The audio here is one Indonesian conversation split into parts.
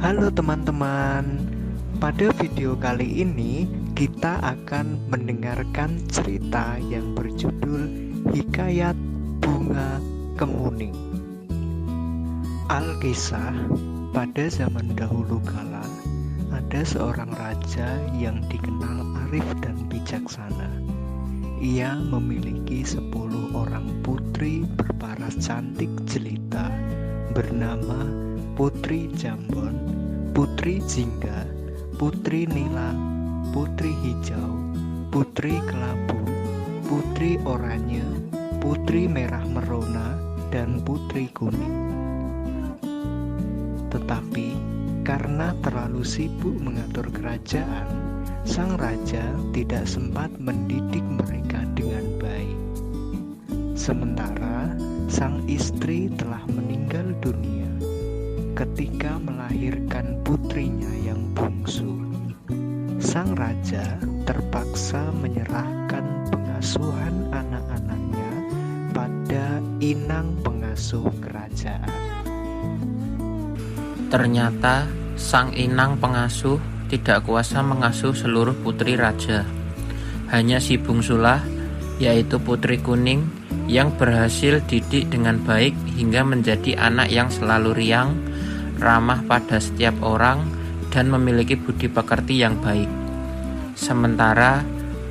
Halo teman-teman, pada video kali ini kita akan mendengarkan cerita yang berjudul Hikayat Bunga Kemuning. Alkisah, pada zaman dahulu kala, ada seorang raja yang dikenal arif dan bijaksana. Ia memiliki 10 orang putri berparas cantik jelita bernama Putri Jambon, Putri Jingga, Putri Nila, Putri Hijau, Putri Kelabu, Putri Oranye, Putri Merah Merona, dan Putri Kuning. Tetapi karena terlalu sibuk mengatur kerajaan, sang raja tidak sempat mendidik mereka dengan baik. Sementara sang istri telah meninggal dunia ketika melahirkan putrinya yang bungsu. Sang raja terpaksa menyerahkan pengasuhan anak-anaknya pada inang pengasuh kerajaan. Ternyata sang inang pengasuh tidak kuasa mengasuh seluruh putri raja. Hanya si bungsulah, yaitu Putri Kuning, yang berhasil didik dengan baik hingga menjadi anak yang selalu riang, ramah pada setiap orang, dan memiliki budi pekerti yang baik. Sementara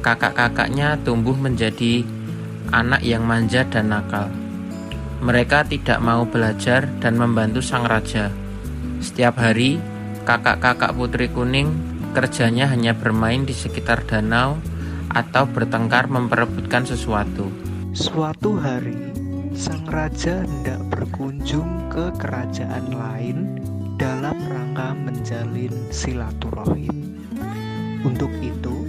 kakak-kakaknya tumbuh menjadi anak yang manja dan nakal. Mereka tidak mau belajar dan membantu sang raja. Setiap hari, kakak-kakak Putri Kuning kerjanya hanya bermain di sekitar danau atau bertengkar memperebutkan sesuatu. Suatu hari, sang raja hendak berkunjung ke kerajaan lain dalam rangka menjalin silaturahim. Untuk itu,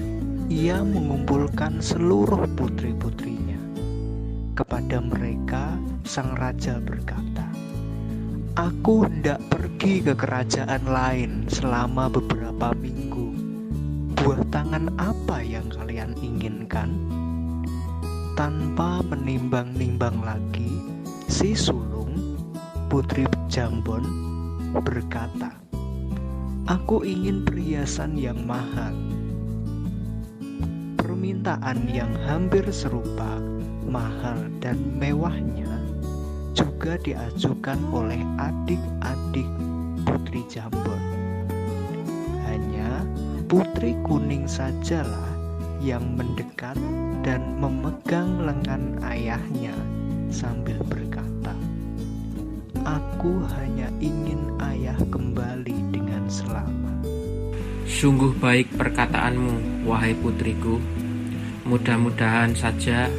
ia mengumpulkan seluruh putri-putrinya. Kepada mereka, sang raja berkata, "Aku hendak pergi ke kerajaan lain selama beberapa minggu. Buah tangan apa yang kalian inginkan?" Tanpa menimbang-nimbang lagi, si sulung, Putri Jambon, berkata, "Aku ingin perhiasan yang mahal." Permintaan yang hampir serupa, mahal dan mewahnya juga diajukan oleh adik-adik Putri Jambon. Hanya Putri Kuning sajalah yang mendekat dan memegang lengan ayahnya sambil berkata, "Aku hanya ingin ayah kembali dengan selamat." Sungguh baik perkataanmu, wahai putriku. Mudah-mudahan saja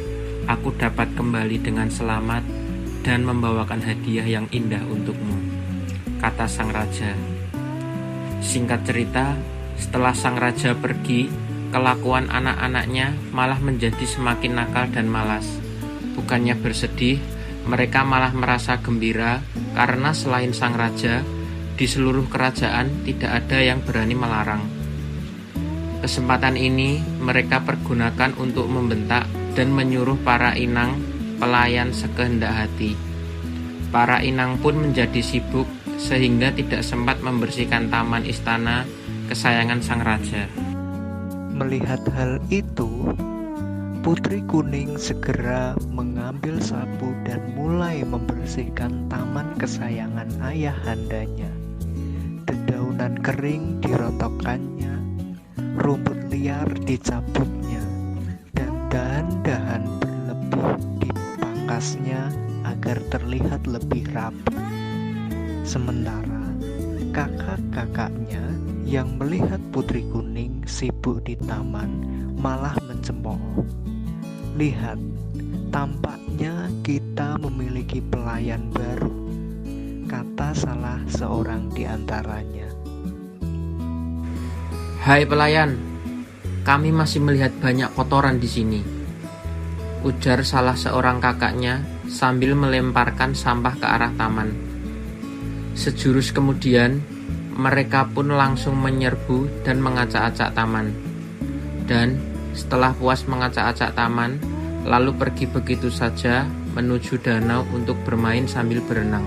aku dapat kembali dengan selamat dan membawakan hadiah yang indah untukmu, kata sang raja. Singkat cerita, setelah sang raja pergi, kelakuan anak-anaknya malah menjadi semakin nakal dan malas. Bukannya bersedih, mereka malah merasa gembira karena selain sang raja, di seluruh kerajaan tidak ada yang berani melarang. Kesempatan ini mereka pergunakan untuk membentak dan menyuruh para inang pelayan sekehendak hati. Para inang pun menjadi sibuk sehingga tidak sempat membersihkan taman istana kesayangan sang raja. Melihat hal itu, Putri Kuning segera mengambil sapu dan mulai membersihkan taman kesayangan ayahandanya. Dedaunan kering dirotokkannya, rumput liar dicabutnya, dan dahan-dahan berlebih dipangkasnya agar terlihat lebih rapi. Sementara kakak-kakaknya yang melihat Putri Kuning sibuk di taman malah mencemooh. "Lihat, tampaknya kita memiliki pelayan baru," kata salah seorang di antaranya. "Hai pelayan, kami masih melihat banyak kotoran di sini," ujar salah seorang kakaknya sambil melemparkan sampah ke arah taman. Sejurus kemudian, mereka pun langsung menyerbu dan mengacak-acak taman. Dan setelah puas mengacak-acak taman, lalu pergi begitu saja menuju danau untuk bermain sambil berenang.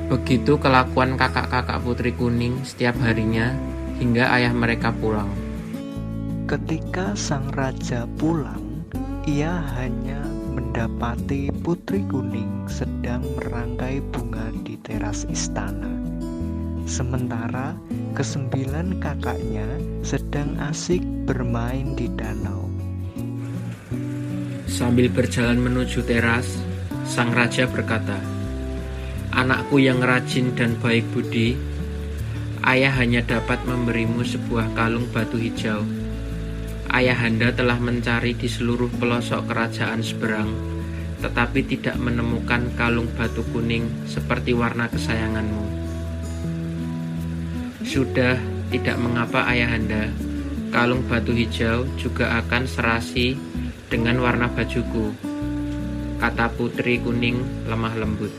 Begitu kelakuan kakak-kakak Putri Kuning setiap harinya hingga ayah mereka pulang. Ketika sang raja pulang, ia hanya mendapati Putri Kuning sedang merangkai bunga di teras istana. Sementara kesembilan kakaknya sedang asik bermain di danau. Sambil berjalan menuju teras, sang raja berkata, "Anakku yang rajin dan baik budi, ayah hanya dapat memberimu sebuah kalung batu hijau. Ayahanda telah mencari di seluruh pelosok kerajaan seberang, tetapi tidak menemukan kalung batu kuning seperti warna kesayanganmu. Sudah, tidak mengapa ayahanda, kalung batu hijau juga akan serasi dengan warna bajuku," kata Putri Kuning lemah lembut.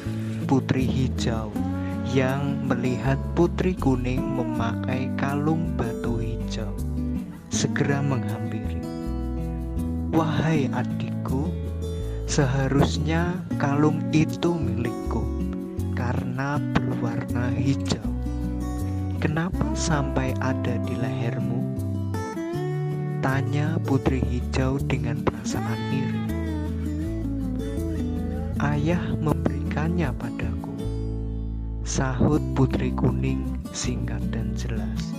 Putri Hijau yang melihat Putri Kuning memakai kalung batu hijau segera menghampiri. "Wahai adikku, seharusnya kalung itu milikku karena berwarna hijau. Kenapa sampai ada di lehermu?" tanya Putri Hijau dengan perasaan iri. "Ayah memberikannya padaku," sahut Putri Kuning singkat dan jelas.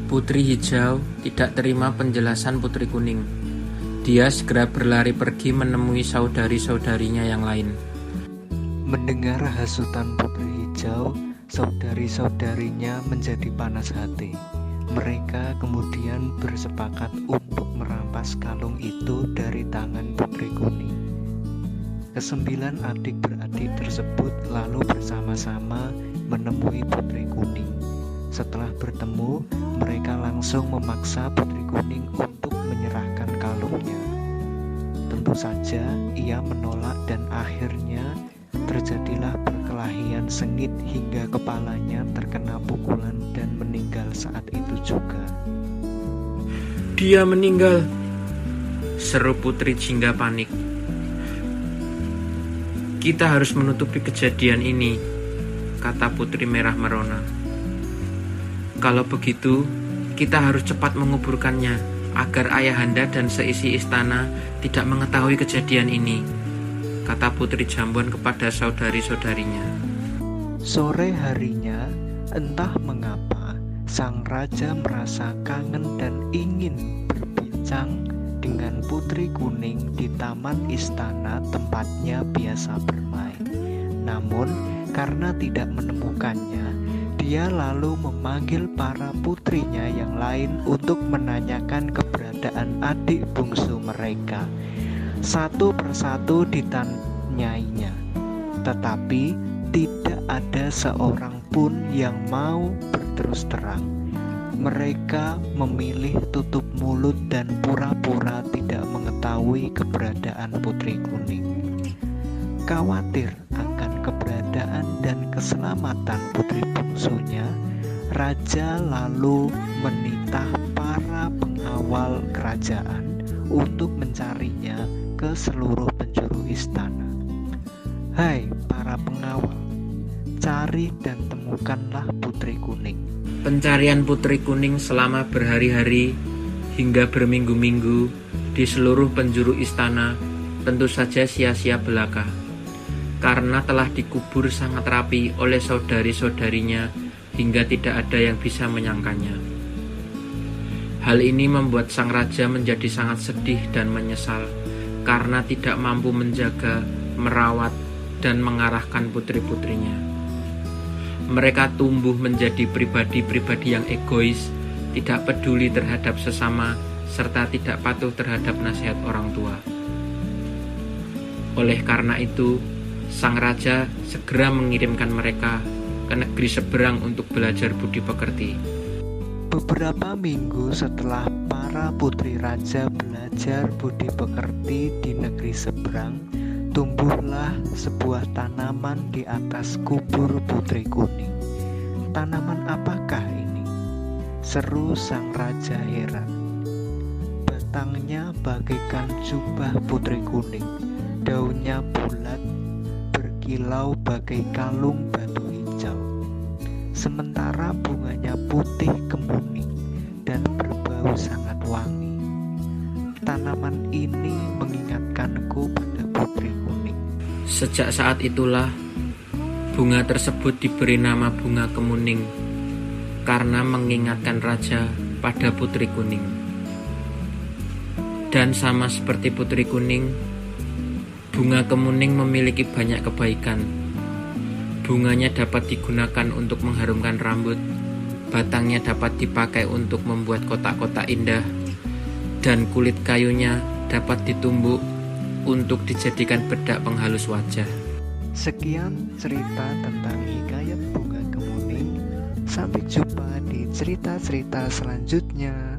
Putri Hijau tidak terima penjelasan Putri Kuning. Dia segera berlari pergi menemui saudari-saudarinya yang lain. Mendengar hasutan Putri Hijau, saudari-saudarinya menjadi panas hati. Mereka kemudian bersepakat untuk merampas kalung itu dari tangan Putri Kuning. Kesembilan adik-beradik tersebut lalu bersama-sama menemui Putri Kuning. Setelah bertemu, mereka langsung memaksa Putri Kuning untuk menyerahkan kalungnya. Tentu saja ia menolak dan akhirnya terjadilah perkelahian sengit hingga kepalanya terkena pukulan dan meninggal saat itu juga. "Dia meninggal!" seru Putri Jingga panik. "Kita harus menutupi kejadian ini," kata Putri Merah Merona. "Kalau begitu, kita harus cepat menguburkannya agar ayahanda dan seisi istana tidak mengetahui kejadian ini," kata Putri Jambon kepada saudari-saudarinya. Sore harinya, entah mengapa, sang raja merasa kangen dan ingin berbincang dengan Putri Kuning di taman istana tempatnya biasa bermain. Namun, karena tidak menemukannya, dia lalu memanggil para putrinya yang lain untuk menanyakan keberadaan adik bungsu mereka. Satu persatu ditanyainya, tetapi tidak ada seorang pun yang mau berterus terang. Mereka memilih tutup mulut dan pura-pura tidak mengetahui keberadaan Putri Kuning. Khawatir akan keberadaan dan keselamatan putri bungsunya, raja lalu menitah para pengawal kerajaan untuk mencarinya ke seluruh penjuru istana. "Hai para pengawal, cari dan temukanlah Putri Kuning." Pencarian Putri Kuning selama berhari-hari hingga berminggu-minggu di seluruh penjuru istana tentu saja sia-sia belaka, karena telah dikubur sangat rapi oleh saudari-saudarinya hingga tidak ada yang bisa menyangkanya. Hal ini membuat sang raja menjadi sangat sedih dan menyesal karena tidak mampu menjaga, merawat, dan mengarahkan putri-putrinya. Mereka tumbuh menjadi pribadi-pribadi yang egois, tidak peduli terhadap sesama, serta tidak patuh terhadap nasihat orang tua. Oleh karena itu, sang raja segera mengirimkan mereka ke negeri seberang untuk belajar budi pekerti. Beberapa minggu setelah para putri raja belajar budi pekerti di negeri seberang, tumbuhlah sebuah tanaman di atas kubur Putri Kuning. "Tanaman apakah ini?" seru sang raja heran. Batangnya bagaikan jubah Putri Kuning, daunnya bulat, berkilau bagai kalung batu hijau. sementara bunganya putih kemuning dan berbau sangat wangi. Tanaman ini mengingatkanku pada putri kuning. Sejak saat itulah, bunga tersebut diberi nama bunga kemuning karena mengingatkan raja pada putri kuning. Dan sama seperti putri kuning, bunga kemuning memiliki banyak kebaikan. Bunganya dapat digunakan untuk mengharumkan rambut, batangnya dapat dipakai untuk membuat kotak-kotak indah, dan kulit kayunya dapat ditumbuk untuk dijadikan bedak penghalus wajah. Sekian cerita tentang hikayat bunga kemuning. Sampai jumpa di cerita-cerita selanjutnya.